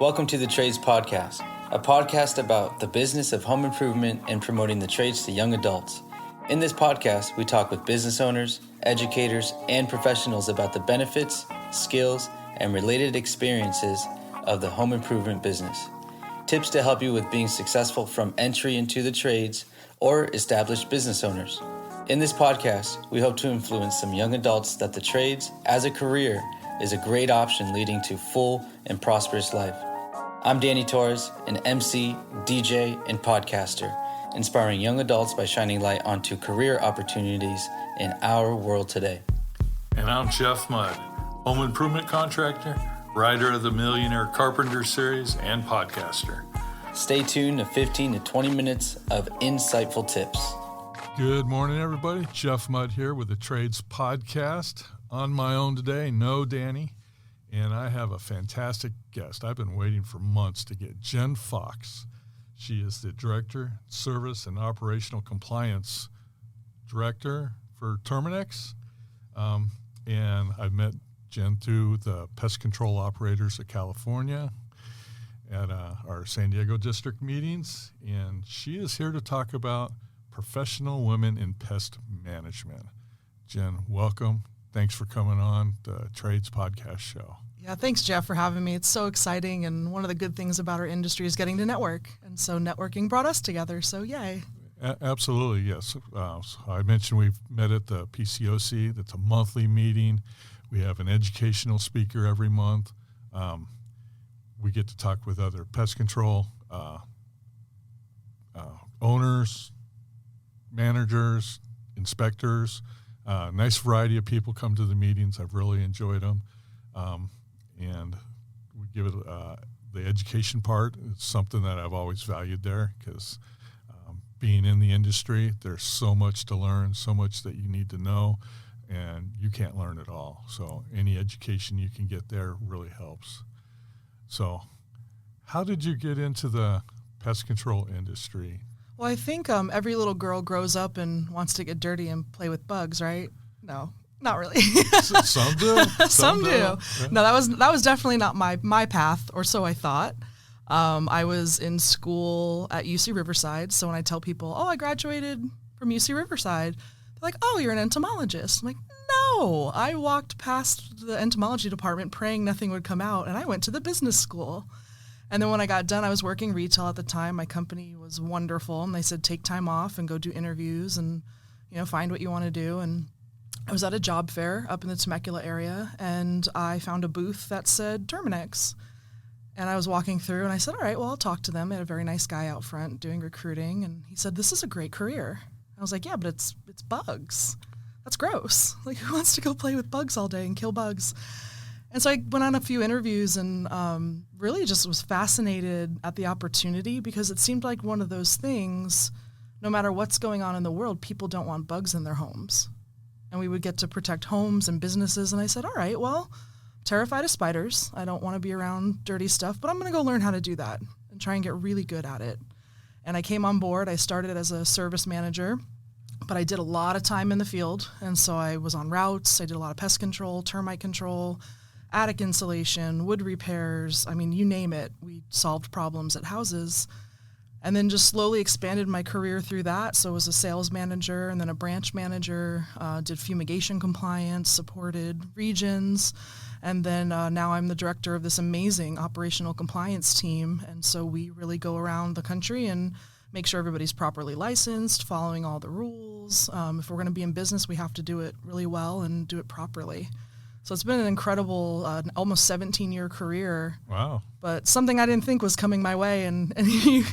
Welcome to the Trades Podcast, a podcast about the business of home improvement and promoting the trades to young adults. In this podcast, we talk with business owners, educators, and professionals about the benefits, skills, and related experiences of the home improvement business. Tips to help you with being successful from entry into the trades or established business owners. In this podcast, we hope to influence some young adults that the trades as a career is a great option leading to full and prosperous life. I'm Danny Torres, an MC, DJ, and podcaster, inspiring young adults by shining light onto career opportunities in our world today. And I'm Jeff Mudd, home improvement contractor, writer of the Millionaire Carpenter series, and podcaster. Stay tuned to 15 to 20 minutes of insightful tips. Good morning, everybody. Jeff Mudd here with the Trades Podcast. On my own today, no Danny, and I have a fantastic guest. I've been waiting for months to get Jen Fox. She is the Director, Service and Operational Compliance Director for Terminix, and I've met Jen through the Pest-Control operators of California at our San Diego district meetings, and she is here to talk about professional women in pest management. Jen, welcome. Thanks for coming on the Trades Podcast show. Yeah, thanks, Jeff, for having me. It's so exciting, and one of the good things about our industry is getting to network, and so networking brought us together, so yay. Absolutely, yes. So I mentioned we've met at the PCOC. That's a monthly meeting. We have an educational speaker every month. We get to talk with other pest control owners, managers, inspectors. Nice variety of people come to the meetings. I've really enjoyed them. And we give it the education part. It's something that I've always valued there because being in the industry, there's so much to learn, so much that you need to know, and you can't learn it all. So any education you can get there really helps. So how did you get into the pest control industry? Well, I think every little girl grows up and wants to get dirty and play with bugs, right? No, not really. Some do. Some do. Yeah. No, that was definitely not my path, or so I thought. I was in school at UC Riverside, so when I tell people, I graduated from UC Riverside, they're like, oh, you're an entomologist. I'm like, no, I walked past the entomology department praying nothing would come out, and I went to the business school. And then when I got done, I was working retail at the time. My company was wonderful, and they said take time off and go do interviews and, find what you want to do. And I was at a job fair up in the Temecula area, and I found a booth that said Terminix. And I was walking through, and I said, all right, well, I'll talk to them. They had a very nice guy out front doing recruiting, and he said, this is a great career. I was like, yeah, but it's bugs. That's gross. Like, who wants to go play with bugs all day and kill bugs? And so I went on a few interviews and really just was fascinated at the opportunity because it seemed like one of those things, no matter what's going on in the world, people don't want bugs in their homes. And we would get to protect homes and businesses. And I said, all right, well, I'm terrified of spiders. I don't want to be around dirty stuff, but I'm going to go learn how to do that and try and get really good at it. And I came on board. I started as a service manager, but I did a lot of time in the field. And so I was on routes. I did a lot of pest control, termite control, attic insulation, wood repairs, you name it. We solved problems at houses. And then just slowly expanded my career through that. So I was a sales manager and then a branch manager, did fumigation compliance, supported regions. And then now I'm the director of this amazing operational compliance team. And so we really go around the country and make sure everybody's properly licensed, following all the rules. If we're going to be in business, we have to do it really well and do it properly. So it's been an incredible, almost 17-year career. Wow. But something I didn't think was coming my way. And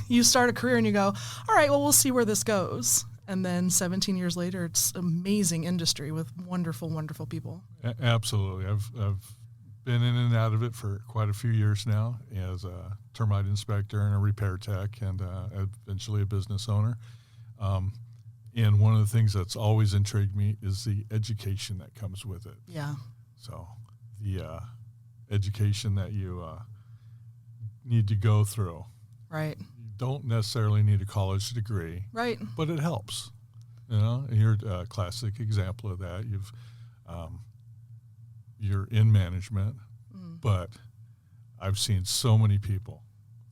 you start a career and you go, all right, well, we'll see where this goes. And then 17 years later, it's an amazing industry with wonderful, wonderful people. Absolutely. I've been in and out of it for quite a few years now as a termite inspector and a repair tech and eventually a business owner. And one of the things that's always intrigued me is the education that comes with it. Yeah. So the education that you need to go through. Right. You don't necessarily need a college degree. Right. But it helps. And you're a classic example of that. You're in management, but I've seen so many people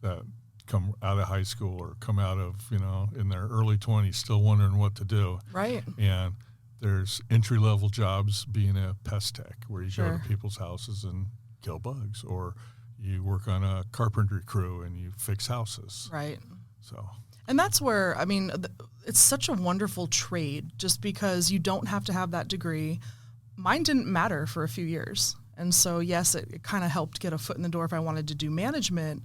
that come out of high school or come out of, in their early 20s still wondering what to do. Right. And there's entry-level jobs being a pest tech where you go Sure. to people's houses and kill bugs, or you work on a carpentry crew and you fix houses. Right. So, And that's where, it's such a wonderful trade just because you don't have to have that degree. Mine didn't matter for a few years. And so, yes, it kind of helped get a foot in the door if I wanted to do management.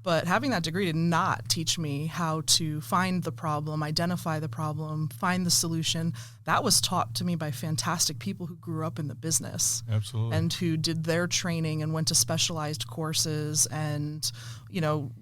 But having that degree did not teach me how to find the problem, identify the problem, find the solution. That was taught to me by fantastic people who grew up in the business. absolutely. And who did their training and went to specialized courses and,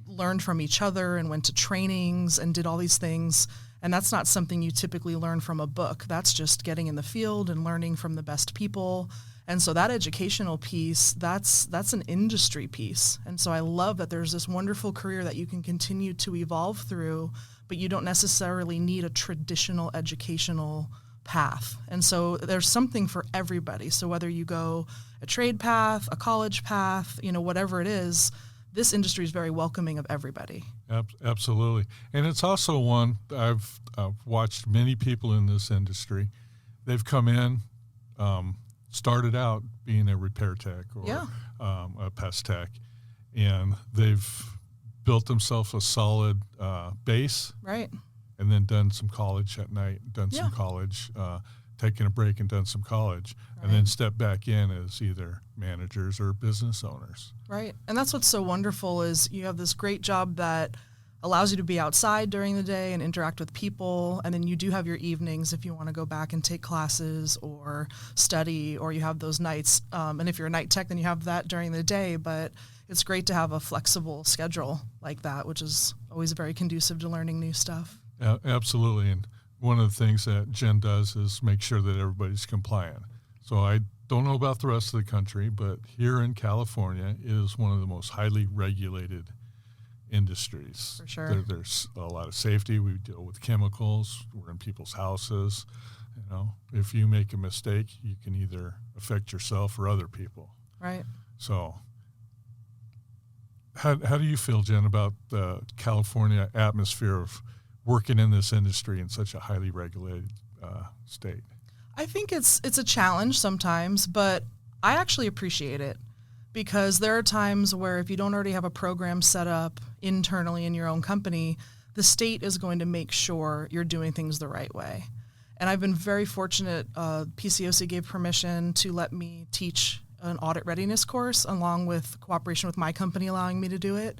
learned from each other and went to trainings and did all these things. And that's not something you typically learn from a book. That's just getting in the field and learning from the best people. And so that educational piece, that's an industry piece. And so I love that there's this wonderful career that you can continue to evolve through, but you don't necessarily need a traditional educational path. And so there's something for everybody. So whether you go a trade path, a college path, whatever it is, this industry is very welcoming of everybody. Absolutely. And it's also one, I've watched many people in this industry. They've come in, started out being a repair tech or a pest tech, and they've built themselves a solid base. Right. And then done some college at night, some college, taken a break and done some college, and then step back in as either managers or business owners. Right. And that's what's so wonderful is you have this great job that allows you to be outside during the day and interact with people, and then you do have your evenings if you want to go back and take classes or study, or you have those nights. And if you're a night tech, then you have that during the day, but it's great to have a flexible schedule like that, which is always very conducive to learning new stuff. Absolutely. And one of the things that Jen does is make sure that everybody's compliant. So I don't know about the rest of the country, but here in California, it is one of the most highly regulated industries. For sure. There's a lot of safety. We deal with chemicals. We're in people's houses. If you make a mistake, you can either affect yourself or other people. Right. So how do you feel, Jen, about the California atmosphere of working in this industry in such a highly regulated state? I think it's a challenge sometimes, but I actually appreciate it because there are times where if you don't already have a program set up internally in your own company, the state is going to make sure you're doing things the right way. And I've been very fortunate. PCOC gave permission to let me teach an audit readiness course along with cooperation with my company allowing me to do it.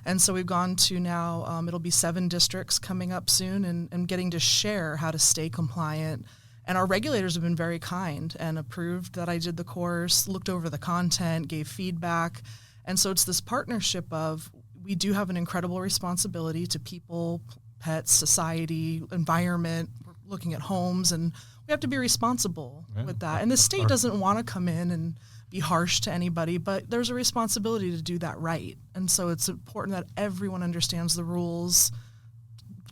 And so we've gone to now, it'll be 7 districts coming up soon and getting to share how to stay compliant. And our regulators have been very kind and approved that I did the course, looked over the content, gave feedback. And so it's this partnership of we do have an incredible responsibility to people, pets, society, environment. We're looking at homes, and we have to be responsible with that. And the state doesn't want to come in and be harsh to anybody, but there's a responsibility to do that right. And so it's important that everyone understands the rules,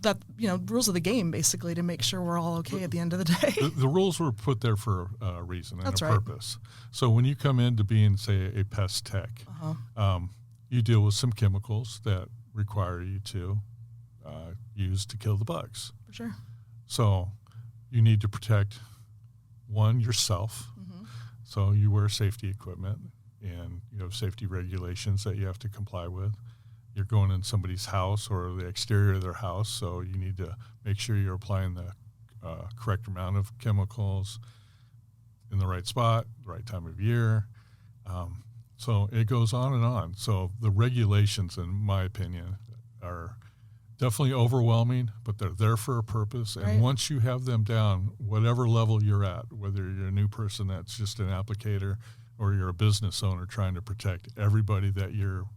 that rules of the game, basically, to make sure we're all okay at the end of the day. The rules were put there for a reason and That's a right. purpose. So when you come into being, say, a pest tech, you deal with some chemicals that require you to use to kill the bugs. For sure. So you need to protect, one, yourself. Mm-hmm. So you wear safety equipment, and you have safety regulations that you have to comply with. You're going in somebody's house or the exterior of their house, so you need to make sure you're applying the correct amount of chemicals in the right spot, the right time of year. So it goes on and on. So the regulations, in my opinion, are definitely overwhelming, but they're there for a purpose. And Right. once you have them down, whatever level you're at, whether you're a new person that's just an applicator or you're a business owner trying to protect everybody that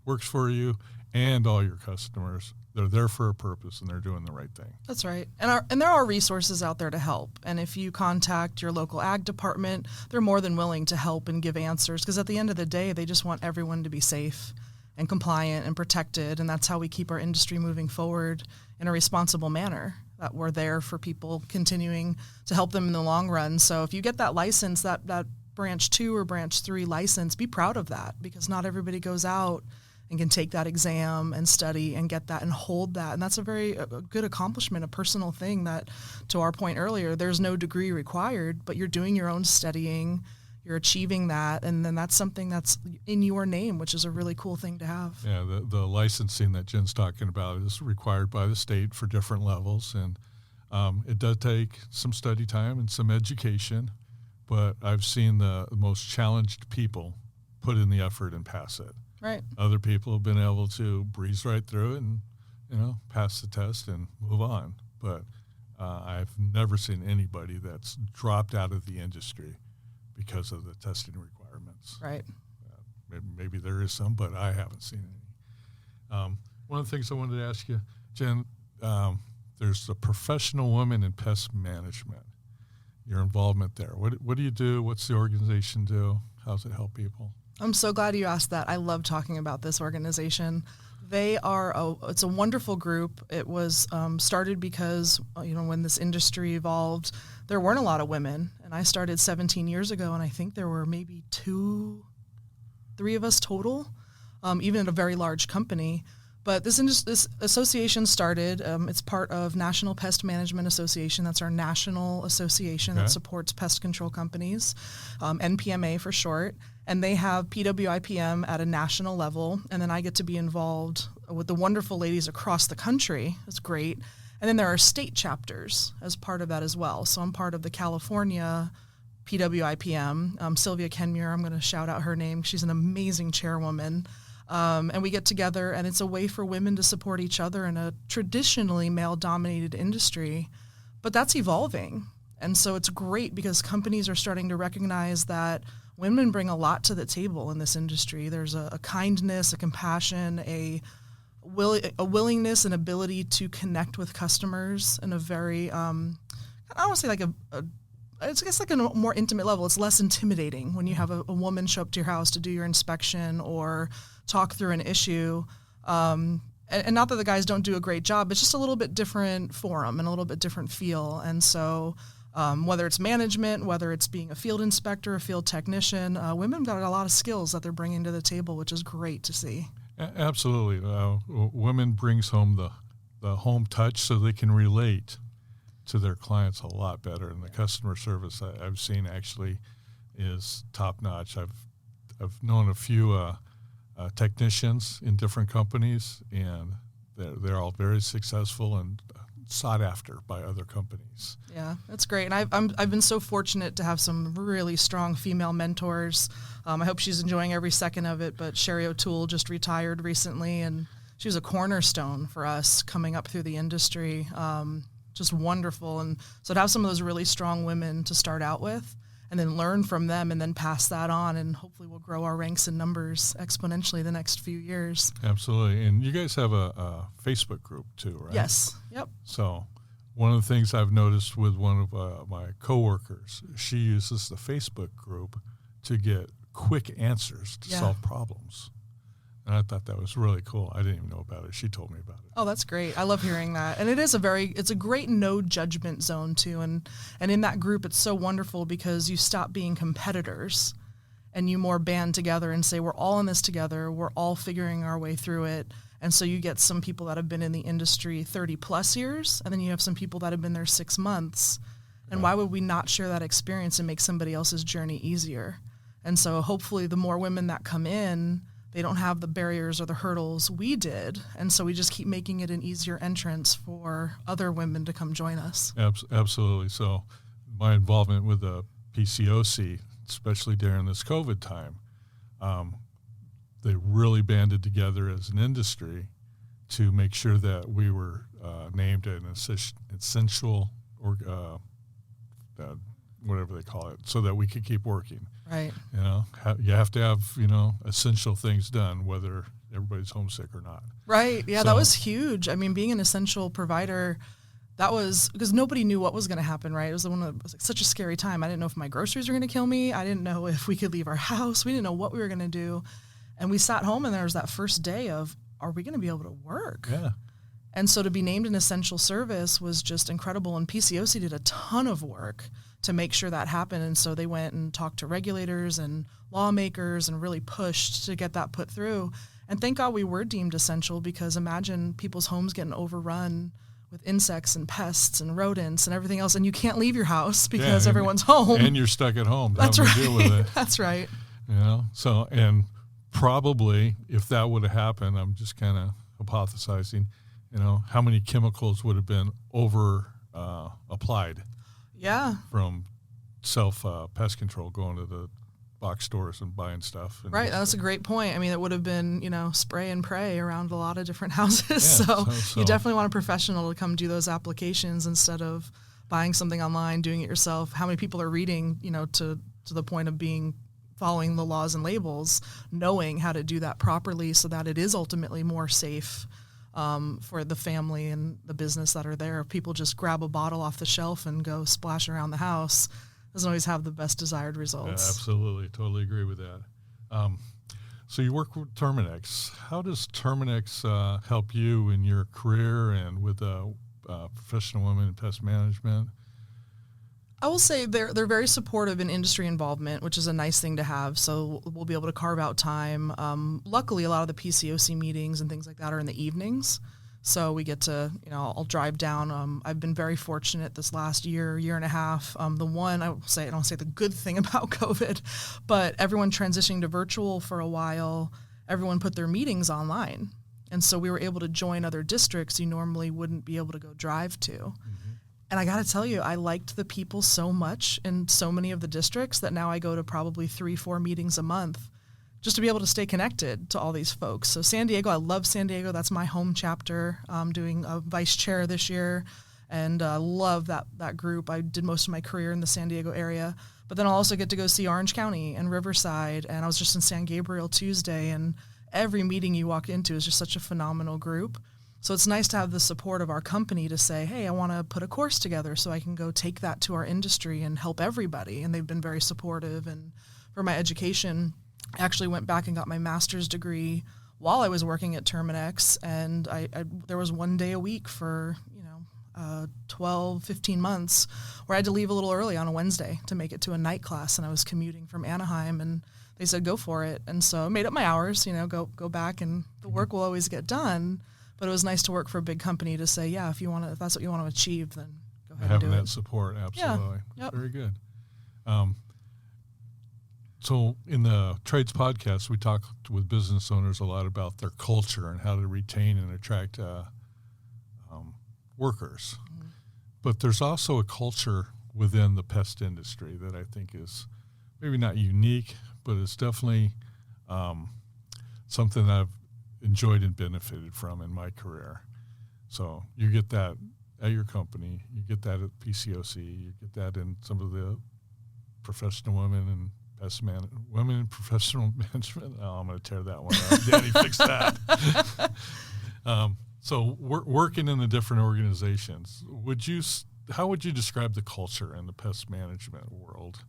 works for you and all your customers, they're there for a purpose and they're doing the right thing. That's right. And there are resources out there to help. And if you contact your local ag department, they're more than willing to help and give answers, because at the end of the day, they just want everyone to be safe and compliant and protected. And that's how we keep our industry moving forward in a responsible manner, that we're there for people, continuing to help them in the long run. So if you get that license, that branch 2 or branch 3 license, be proud of that, because not everybody goes out and can take that exam and study and get that and hold that. And that's a good accomplishment, a personal thing that, to our point earlier, there's no degree required, but you're doing your own studying, you're achieving that, and then that's something that's in your name, which is a really cool thing to have. Yeah, the licensing that Jen's talking about is required by the state for different levels, and it does take some study time and some education, but I've seen the most challenged people put in the effort and pass it. Right. Other people have been able to breeze right through it and, pass the test and move on. But I've never seen anybody that's dropped out of the industry because of the testing requirements. Right. Maybe there is some, but I haven't seen any. One of the things I wanted to ask you, Jen, there's the Professional Women in Pest Management, your involvement there. What do you do? What's the organization do? How does it help people? I'm so glad you asked that. I love talking about this organization. It's a wonderful group. It was started because, when this industry evolved, there weren't a lot of women. And I started 17 years ago, and I think there were maybe 2-3 of us total, even at a very large company. But this association started, it's part of National Pest Management Association. That's our national association that supports pest control companies, NPMA for short. And they have PWIPM at a national level. And then I get to be involved with the wonderful ladies across the country. It's great. And then there are state chapters as part of that as well. So I'm part of the California PWIPM. Sylvia Kenmuir, I'm going to shout out her name. She's an amazing chairwoman. And we get together, and it's a way for women to support each other in a traditionally male-dominated industry. But that's evolving. And so it's great because companies are starting to recognize that women bring a lot to the table in this industry. There's a kindness, a compassion, a willingness and ability to connect with customers in a very, I don't want to say like it's I guess like a more intimate level. It's less intimidating when you have a woman show up to your house to do your inspection or talk through an issue. And not that the guys don't do a great job, it's just a little bit different forum and a little bit different feel. And so whether it's management, whether it's being a field inspector, a field technician, women got a lot of skills that they're bringing to the table, which is great to see. Absolutely. Women brings home the home touch so they can relate to their clients a lot better. And the customer service I've seen actually is top notch. I've known a few technicians in different companies, and they're all very successful and sought after by other companies. Yeah, that's great. And I've been so fortunate to have some really strong female mentors. I hope she's enjoying every second of it, but Sherry O'Toole just retired recently, and she was a cornerstone for us coming up through the industry. Just wonderful. And so to have some of those really strong women to start out with and then learn from them and then pass that on, and hopefully we'll grow our ranks and numbers exponentially the next few years. Absolutely. And you guys have a Facebook group too, right? Yes. Yep. So one of the things I've noticed with one of my coworkers, she uses the Facebook group to get quick answers to solve problems. And I thought that was really cool. I didn't even know about it. She told me about it. Oh, that's great. I love hearing that. And it's a great no judgment zone too. And in that group, it's so wonderful because you stop being competitors and you more band together and say, we're all in this together. We're all figuring our way through it. And so you get some people that have been in the industry 30 plus years, and then you have some people that have been there 6 months. And why would we not share that experience and make somebody else's journey easier? And so hopefully the more women that come in, they don't have the barriers or the hurdles we did. And so we just keep making it an easier entrance for other women to come join us. Absolutely. So my involvement with the PCOC, especially during this COVID time, they really banded together as an industry to make sure that we were named an essential or whatever they call it, so that we could keep working. Right. You have to have, essential things done, whether everybody's homesick or not. Right. Yeah, so that was huge. I mean, being an essential provider, that was because nobody knew what was going to happen, right? It was such a scary time. I didn't know if my groceries were going to kill me. I didn't know if we could leave our house. We didn't know what we were going to do. And we sat home, and there was that first day of, are we going to be able to work? Yeah. And so to be named an essential service was just incredible. And PCOC did a ton of work to make sure that happened. And so they went and talked to regulators and lawmakers and really pushed to get that put through. And thank God we were deemed essential, because imagine people's homes getting overrun with insects and pests and rodents and everything else, and you can't leave your house because everyone's home. And you're stuck at home. That's right. To deal with it. That's right. You know, so, and probably if that would have happened, I'm just kind of hypothesizing, you know, how many chemicals would have been applied. Yeah. From pest control, going to the box stores and buying stuff. And right. That's a great point. I mean, it would have been, you know, spray and pray around a lot of different houses. Yeah, so you definitely want a professional to come do those applications instead of buying something online, doing it yourself. How many people are reading, you know, to the point of following the laws and labels, knowing how to do that properly so that it is ultimately more safe for the family and the business that are there. If people just grab a bottle off the shelf and go splash around the house, doesn't always have the best desired results. Yeah, absolutely. Totally agree with that. So you work with Terminix. How does Terminix help you in your career and with professional women in pest management? I will say they're very supportive in industry involvement, which is a nice thing to have. So we'll be able to carve out time. Luckily, a lot of the PCOC meetings and things like that are in the evenings. So we get to, you know, I'll drive down. I've been very fortunate this last year and a half. I don't say the good thing about COVID, but everyone transitioning to virtual for a while, everyone put their meetings online. And so we were able to join other districts you normally wouldn't be able to go drive to. Mm-hmm. And I got to tell you, I liked the people so much in so many of the districts that now I go to probably 3-4 meetings a month just to be able to stay connected to all these folks. So San Diego, I love San Diego. That's my home chapter. I'm doing a vice chair this year, and love that group. I did most of my career in the San Diego area. But then I'll also get to go see Orange County and Riverside, and I was just in San Gabriel Tuesday, and every meeting you walk into is just such a phenomenal group. So it's nice to have the support of our company to say, hey, I want to put a course together so I can go take that to our industry and help everybody. And they've been very supportive. And for my education, I actually went back and got my master's degree while I was working at Terminix. And I there was one day a week for, 12, 15 months where I had to leave a little early on a Wednesday to make it to a night class. And I was commuting from Anaheim, and they said, go for it. And so I made up my hours, go back, and the work will always get done. But it was nice to work for a big company to say, yeah, if that's what you want to achieve, then go ahead and do it. Having that support, absolutely. Yeah. Yep. Very good. So in the Trades podcast, we talk with business owners a lot about their culture and how to retain and attract workers. Mm-hmm. But there's also a culture within the pest industry that I think is maybe not unique, but it's definitely something I've enjoyed and benefited from in my career. So you get that at your company, you get that at PCOC, you get that in some of the professional women and women in professional management. Oh, I'm going to tear that one out. Danny, fix that. So working in the different organizations, how would you describe the culture in the pest management world?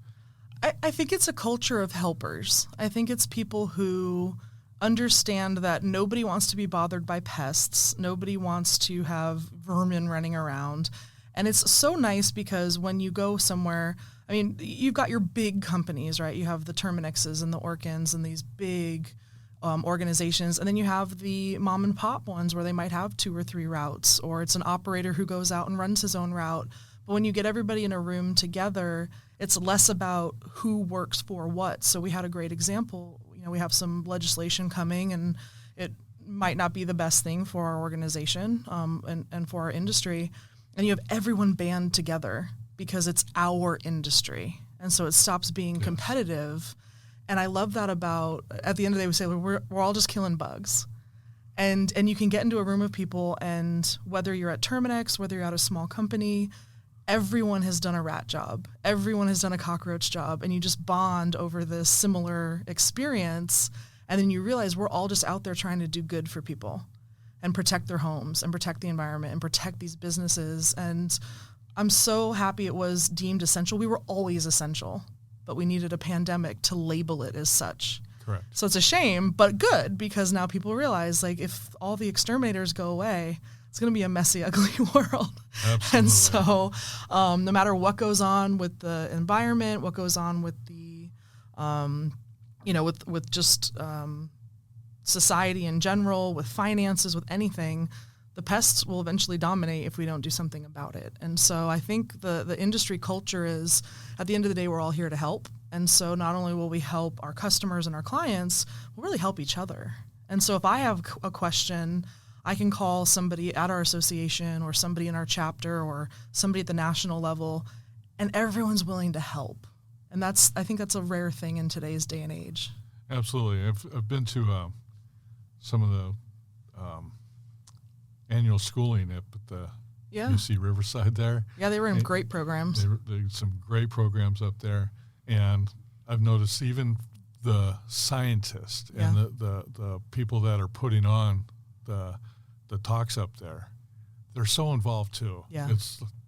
I think it's a culture of helpers. I think it's people who understand that nobody wants to be bothered by pests. Nobody wants to have vermin running around. And it's so nice because when you go somewhere, I mean, you've got your big companies, right? You have the Terminixes and the Orkins and these big organizations. And then you have the mom and pop ones where they might have 2 or 3 routes, or it's an operator who goes out and runs his own route. But when you get everybody in a room together, it's less about who works for what. So we had a great example. We have some legislation coming, and it might not be the best thing for our organization and for our industry. And you have everyone band together because it's our industry. And so it stops being competitive. And I love that about, at the end of the day, we say, we're all just killing bugs. And you can get into a room of people, and whether you're at Terminix, whether you're at a small company, everyone has done a rat job. Everyone has done a cockroach job, and you just bond over this similar experience. And then you realize we're all just out there trying to do good for people and protect their homes and protect the environment and protect these businesses. And I'm so happy it was deemed essential. We were always essential, but we needed a pandemic to label it as such. Correct. So it's a shame, but good, because now people realize, like, if all the exterminators go away, it's going to be a messy, ugly world. Absolutely. And so no matter what goes on with the environment, what goes on with the, with just society in general, with finances, with anything, the pests will eventually dominate if we don't do something about it. And so I think the industry culture is, at the end of the day, we're all here to help. And so not only will we help our customers and our clients, we'll really help each other. And so if I have a question, I can call somebody at our association or somebody in our chapter or somebody at the national level, and everyone's willing to help. And I think that's a rare thing in today's day and age. Absolutely. I've been to some of the annual schooling up at the UC Riverside there. Yeah, they were in great programs. They some great programs up there. And I've noticed even the scientists and the people that are putting on the talks up there, they're so involved too. Yeah.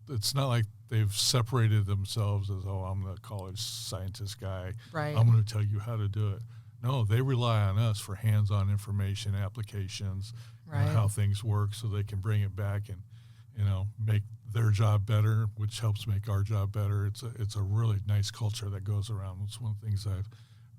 It's not like they've separated themselves as, I'm the college scientist guy. Right. I'm going to tell you how to do it. No, they rely on us for hands-on information, applications, right. How things work, so they can bring it back and, make their job better, which helps make our job better. It's a really nice culture that goes around. It's one of the things I've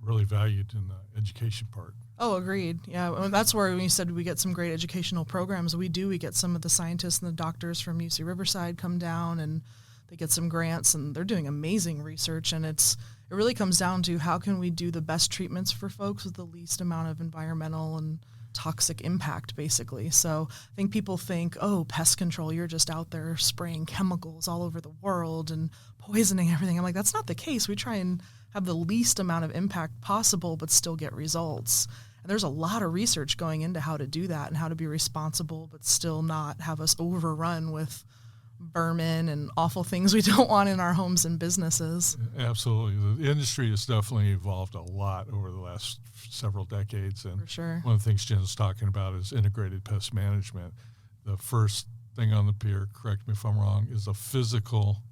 really valued in the education part. Oh, agreed. Yeah, well, that's where when you said we get some great educational programs, we get some of the scientists and the doctors from UC Riverside come down and they get some grants and they're doing amazing research. And it really comes down to how can we do the best treatments for folks with the least amount of environmental and toxic impact, basically. So I think people think, pest control, you're just out there spraying chemicals all over the world and poisoning everything. I'm like, that's not the case. We try and have the least amount of impact possible, but still get results. And there's a lot of research going into how to do that and how to be responsible, but still not have us overrun with vermin and awful things we don't want in our homes and businesses. Absolutely. The industry has definitely evolved a lot over the last several decades. And for sure. One of the things Jen's talking about is integrated pest management. The first thing on the pier, correct me if I'm wrong, is a physical,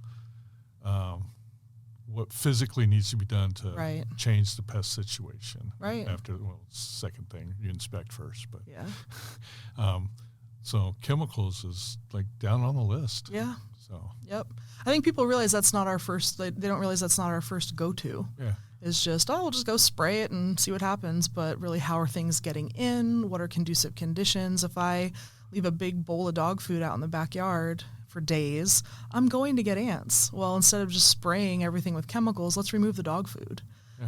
what physically needs to be done to change the pest situation. Right. Second thing, you inspect first. But yeah. So chemicals is like down on the list. Yeah. So. Yep. I think people realize that's not our first. They don't realize that's not our first go-to. Yeah. It's just we'll just go spray it and see what happens. But really, how are things getting in? What are conducive conditions? If I leave a big bowl of dog food out in the backyard for days, I'm going to get ants. Well, instead of just spraying everything with chemicals, let's remove the dog food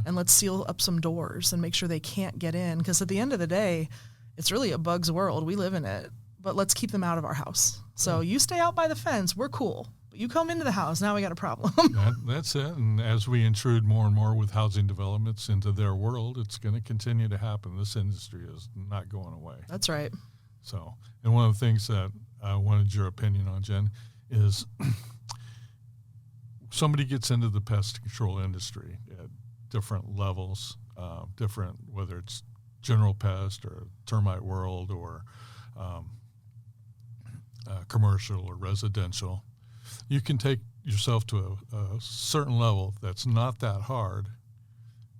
and let's seal up some doors and make sure they can't get in. Because at the end of the day, it's really a bug's world. We live in it. But let's keep them out of our house. So you stay out by the fence, we're cool. But you come into the house, now we got a problem. That's it. And as we intrude more and more with housing developments into their world, it's going to continue to happen. This industry is not going away. That's right. So, and one of the things that I wanted your opinion on, Jen, is somebody gets into the pest control industry at different levels, whether it's general pest or termite world or commercial or residential. You can take yourself to a certain level that's not that hard,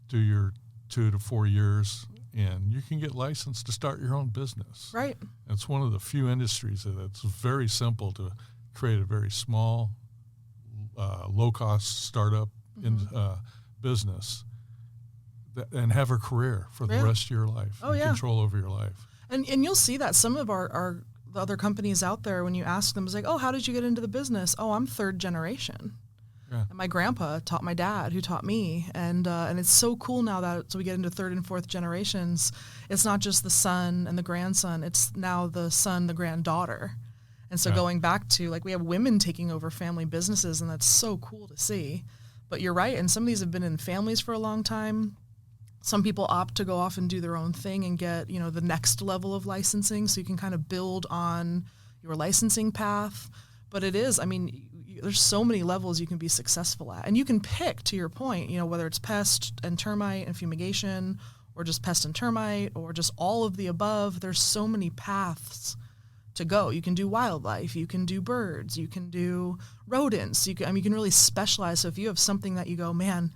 do your 2 to 4 years, and you can get licensed to start your own business. Right. It's one of the few industries that it's very simple to create a very small, low-cost startup business and have a career for the rest of your life and control over your life. And you'll see that some of our the other companies out there, when you ask them, it's like, how did you get into the business? I'm third generation. Yeah. And my grandpa taught my dad, who taught me. And it's so cool now that so we get into third and fourth generations, it's not just the son and the grandson, it's now the son, the granddaughter. And so going back to, we have women taking over family businesses, and that's so cool to see. But you're right, and some of these have been in families for a long time. Some people opt to go off and do their own thing and get, the next level of licensing, so you can kind of build on your licensing path. But it is, there's so many levels you can be successful at. And you can pick, to your point, whether it's pest and termite and fumigation or just pest and termite or just all of the above. There's so many paths to go. You can do wildlife, you can do birds, you can do rodents. You can really specialize. So if you have something that you go, man,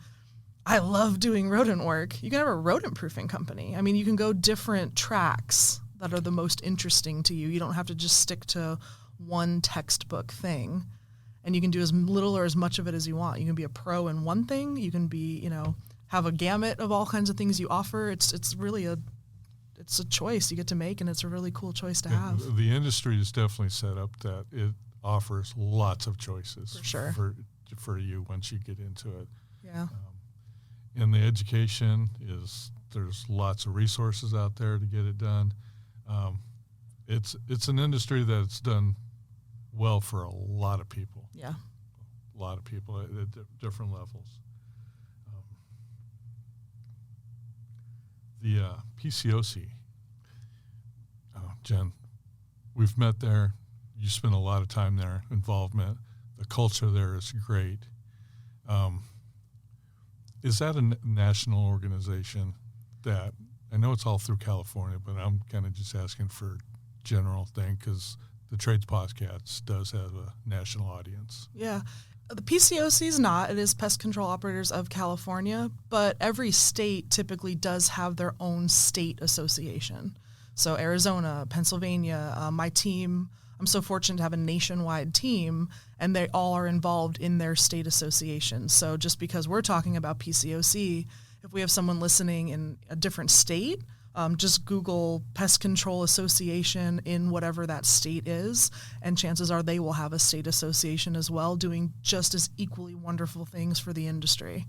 I love doing rodent work, you can have a rodent proofing company. You can go different tracks that are the most interesting to you. You don't have to just stick to one textbook thing. And you can do as little or as much of it as you want. You can be a pro in one thing. You can be, have a gamut of all kinds of things you offer. It's really it's a choice you get to make, and it's a really cool choice to have. The industry is definitely set up that it offers lots of choices For sure. for you once you get into it. Yeah. And the education there's lots of resources out there to get it done. It's an industry that's done well for a lot of people. Yeah. A lot of people at different levels. The PCOC, Jen, we've met there. You spend a lot of time there, involvement. The culture there is great. Is that a national organization that, I know it's all through California, but I'm kind of just asking for general thing because the Trades Podcast does have a national audience. Yeah. The PCOC is not. It is Pest Control Operators of California, but every state typically does have their own state association. So Arizona, Pennsylvania, my team, I'm so fortunate to have a nationwide team, and they all are involved in their state association. So just because we're talking about PCOC, if we have someone listening in a different state, just Google Pest Control Association in whatever that state is, and chances are they will have a state association as well, doing just as equally wonderful things for the industry.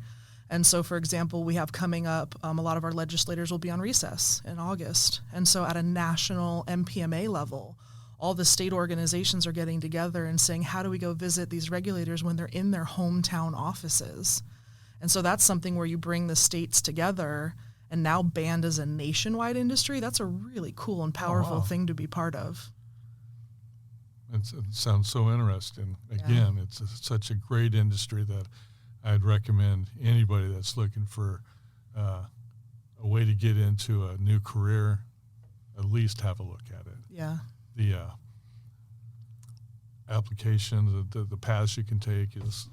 And so, for example, we have coming up, a lot of our legislators will be on recess in August. And so at a national MPMA level, all the state organizations are getting together and saying, how do we go visit these regulators when they're in their hometown offices? And so that's something where you bring the states together, and now banned as a nationwide industry. That's a really cool and powerful thing to be part of. It sounds so interesting. Again, it's such a great industry that I'd recommend anybody that's looking for a way to get into a new career, at least have a look at it. Yeah. The application, the paths you can take is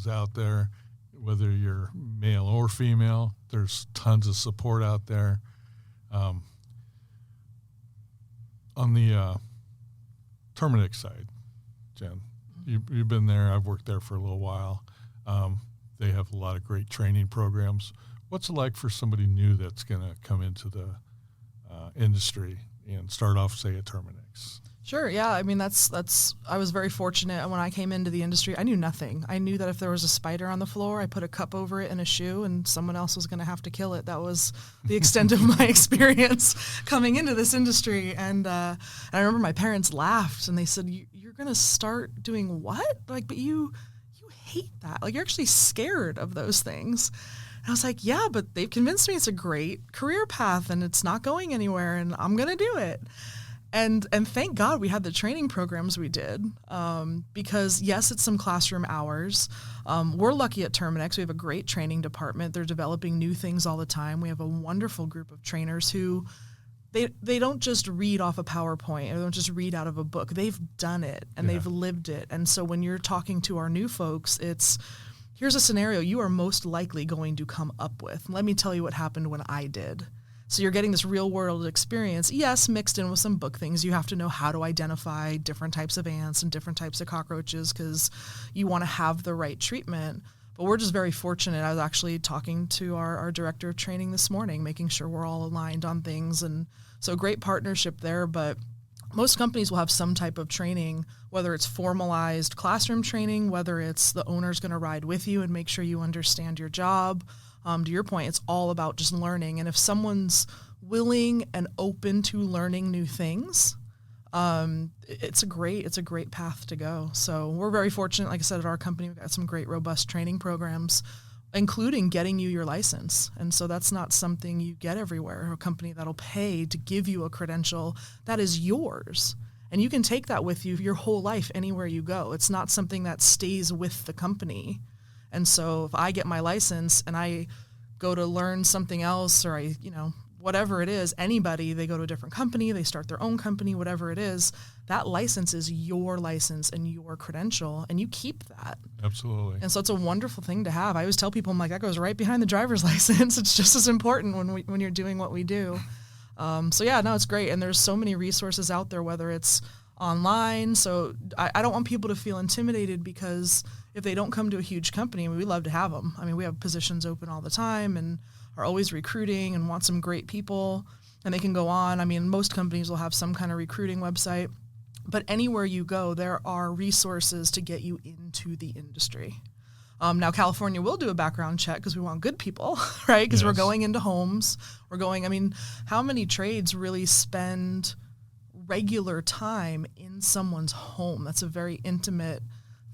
out there. Whether you're male or female, there's tons of support out there. On the Terminix side, Jen, you've been there. I've worked there for a little while. They have a lot of great training programs. What's it like for somebody new that's going to come into the industry and start off, say, at Terminix? Sure. Yeah. I mean, that's. I was very fortunate when I came into the industry. I knew nothing. I knew that if there was a spider on the floor, I put a cup over it and a shoe, and someone else was going to have to kill it. That was the extent of my experience coming into this industry. And I remember my parents laughed and they said, "You're going to start doing what? Like, but you hate that. Like, you're actually scared of those things." And I was like, "Yeah, but they've convinced me it's a great career path and it's not going anywhere, and I'm going to do it." And thank God we had the training programs we did, because yes, it's some classroom hours. We're lucky at Terminix. We have a great training department. They're developing new things all the time. We have a wonderful group of trainers who they don't just read off a PowerPoint, or they don't just read out of a book. They've done it and they've lived it. And so when you're talking to our new folks, here's a scenario you are most likely going to come up with. Let me tell you what happened when I did. So you're getting this real world experience, yes, mixed in with some book things. You have to know how to identify different types of ants and different types of cockroaches because you want to have the right treatment. But we're just very fortunate. I was actually talking to our director of training this morning, making sure we're all aligned on things. And so great partnership there. But most companies will have some type of training, whether it's formalized classroom training, whether it's the owner's going to ride with you and make sure you understand your job. To your point, it's all about just learning. And if someone's willing and open to learning new things, it's a great path to go. So we're very fortunate. Like I said, at our company, we've got some great, robust training programs, including getting you your license. And so that's not something you get everywhere. A company that'll pay to give you a credential that is yours. And you can take that with you your whole life anywhere you go. It's not something that stays with the company. And so if I get my license and I go to learn something else, or whatever it is, anybody, they go to a different company, they start their own company, whatever it is, that license is your license and your credential, and you keep that. Absolutely. And so it's a wonderful thing to have. I always tell people, I'm like, that goes right behind the driver's license. It's just as important when you're doing what we do. It's great. And there's so many resources out there, whether it's online. So I don't want people to feel intimidated because if they don't come to a huge company, we love to have them. I mean, we have positions open all the time and are always recruiting and want some great people. and they can go on. I mean, most companies will have some kind of recruiting website, but anywhere you go, there are resources to get you into the industry. Now, California will do a background check because we want good people, right? Because we're going into homes. How many trades really spend regular time in someone's home? That's a very intimate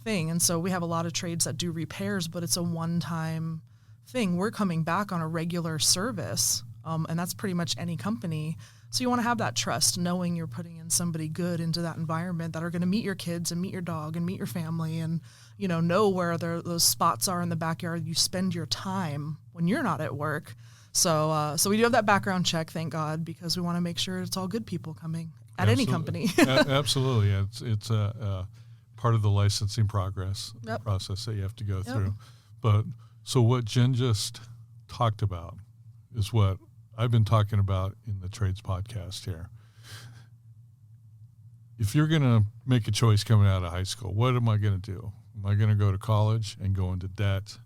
thing. And so we have a lot of trades that do repairs, but it's a one-time thing. We're coming back on a regular service, and that's pretty much any company. So you want to have that trust, knowing you're putting in somebody good into that environment that are going to meet your kids and meet your dog and meet your family and, know where those spots are in the backyard. You spend your time when you're not at work. So we do have that background check, thank God, because we want to make sure it's all good people coming at any company. Absolutely. It's a part of the licensing process that you have to go through. But so what Jen just talked about is what I've been talking about in the Trades podcast here. If you're going to make a choice coming out of high school, what am I going to do? Am I going to go to college and go into debt,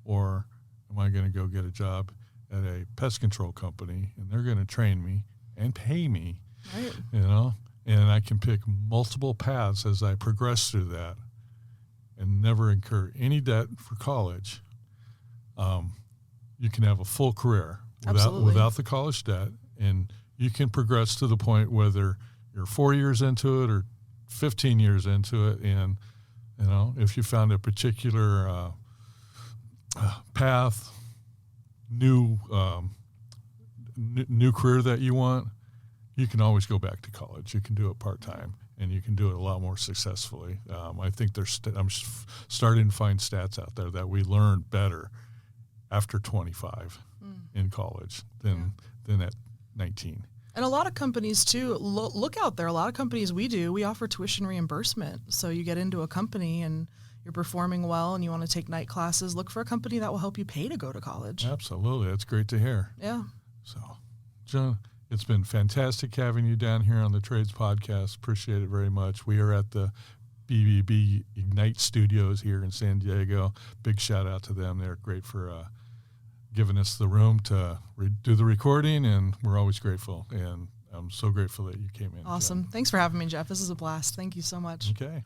or am I going to go get a job at a pest control company and they're going to train me and pay me, right? And I can pick multiple paths as I progress through that and never incur any debt for college. You can have a full career without the college debt, and you can progress to the point whether you're 4 years into it or 15 years into it. And, if you found a particular path, new career that you want, you can always go back to college. You can do it part-time, and you can do it a lot more successfully. I think I'm starting to find stats out there that we learn better after 25 in college than at 19. And a lot of companies, too, look out there. A lot of companies we offer tuition reimbursement. So you get into a company and you're performing well and you want to take night classes, look for a company that will help you pay to go to college. Absolutely. That's great to hear. Yeah. So, John, it's been fantastic having you down here on the Trades Podcast. Appreciate it very much. We are at the BBB Ignite Studios here in San Diego. Big shout out to them. They're great for giving us the room to do the recording, and we're always grateful. And I'm so grateful that you came in. Awesome. Jen. Thanks for having me, Jeff. This is a blast. Thank you so much. Okay.